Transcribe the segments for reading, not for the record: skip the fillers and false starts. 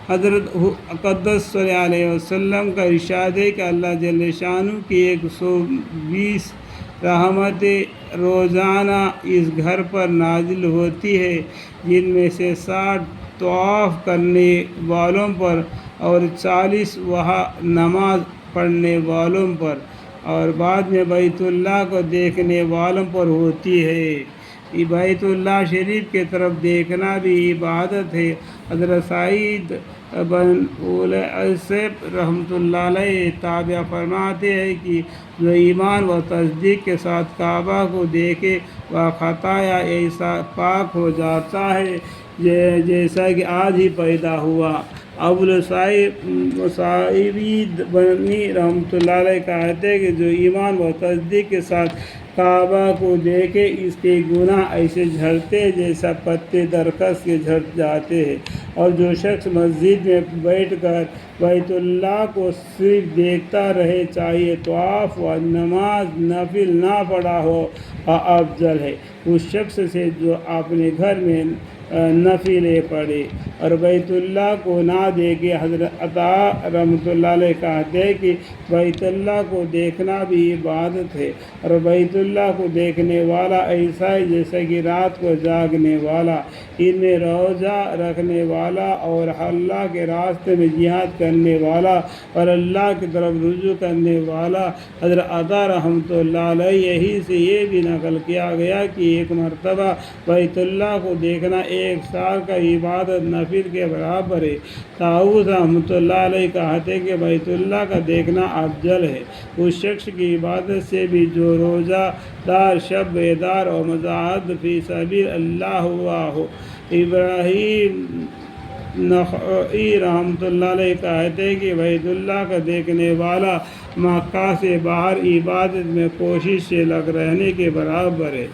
حضرت اقدس صلی اللہ علیہ وسلم کا ارشاد ہے کہ اللہ جل شانہ کی 120 رحمتیں روزانہ اس گھر پر نازل ہوتی ہے، جن میں سے 60 طواف کرنے والوں پر اور 40 وہاں نماز پڑھنے والوں پر اور بعد میں بیت اللہ کو دیکھنے والوں پر ہوتی ہے۔ بیت اللہ شریف کی طرف دیکھنا بھی عبادت ہے۔ حضرت سعید بن المسیب رحمۃ اللہ علیہ تابعہ فرماتے ہیں کہ جو ایمان و تصدیق کے ساتھ کعبہ کو دیکھے وہ خطایا ایسا پاک ہو جاتا ہے جیسا کہ آج ہی پیدا ہوا۔ سعید بنی رحمۃ اللہ علیہ کہتے ہیں کہ جو ایمان و تصدیق کے ساتھ کعبہ کو دیکھے اس کے گناہ ایسے جھڑتے جیسا پتے درخت کے جھڑ جاتے ہیں، اور جو شخص مسجد میں بیٹھ کر بیت اللہ کو صرف دیکھتا رہے چاہے طواف و نماز نفل نہ پڑھا ہو افضل ہے اس شخص سے جو اپنے گھر میں نفلیں پڑھے اور بیت اللہ کو نہ دیکھے۔ حضرت عطا رحمۃ اللہ علیہ کہتے ہیں کہ بیت اللہ کو دیکھنا بھی عبادت ہے، اور بیت اللہ کو دیکھنے والا ایسا ہے جیسا کہ رات کو جاگنے والا، ان میں روزہ رکھنے والا اور اللہ کے راستے میں جہاد کرنے والا اور اللہ کی طرف رجوع کرنے والا۔ حضرت عطا رحمۃ اللہ علیہ یہی سے یہ بھی نقل کیا گیا کہ ایک مرتبہ بیت اللہ کو دیکھنا 1 سال کا عبادت نفل کے برابر ہے۔ طاؤس رحمۃ اللہ علیہ کہتے ہیں کہ بیت اللہ کا دیکھنا افضل ہے اس شخص کی عبادت سے بھی جو روزہ دار، شب بیدار اور مجاہد فی سبیل اللہ ہوا ہو۔ ابراہیم نخعی رحمۃ اللہ علیہ کہتے ہیں کہ بیت اللہ کا دیکھنے والا مکہ سے باہر عبادت میں کوشش سے لگ رہنے کے برابر ہے،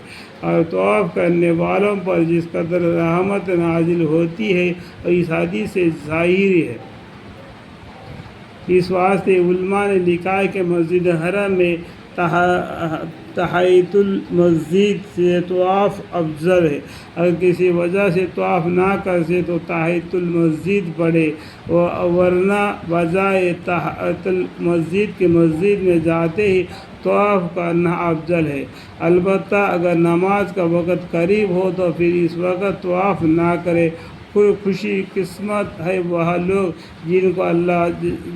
اور طواف کرنے والوں پر جس قدر رحمت نازل ہوتی ہے اس حدیث سے ظاہر ہے۔ اس واسطے علماء نے لکھا ہے کہ مسجد حرم میں تحیۃ المسجد سے طواف افضل ہے۔ اگر کسی وجہ سے طواف نہ کر سکے تو تحیۃ المسجد پڑھے، ورنہ بجائے تحیۃ المسجد کے مسجد میں جاتے ہی طواف کرنا افضل ہے۔ البتہ اگر نماز کا وقت قریب ہو تو پھر اس وقت طواف نہ کرے۔ خوشی قسمت ہے وہ لوگ جن کو اللہ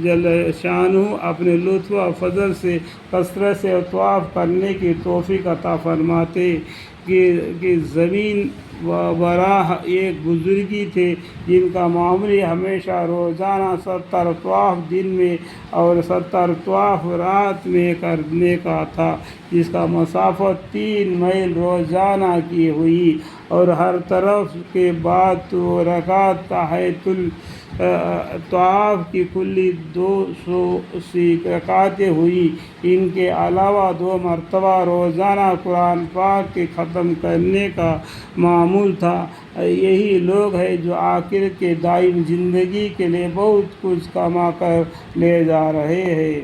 جل شانہ اپنے لطف و فضل سے کثرت سے طواف کرنے کی توفیق عطا فرماتے کہ زمین براہ ایک بزرگی تھے جن کا معمول ہمیشہ روزانہ 70 طواف دن میں اور 70 طواف رات میں کرنے کا تھا، جس کا مسافت 3 میل روزانہ کی ہوئی، اور ہر طرف کے بعد 2 رکعت تحیۃ طواف کی کلی 280 رکعتیں ہوئی۔ ان کے علاوہ 2 مرتبہ روزانہ قرآن پاک کے ختم کرنے کا معمول تھا۔ یہی لوگ ہیں جو آخرت کے دائم زندگی کے لیے بہت کچھ کما کر لے جا رہے ہیں۔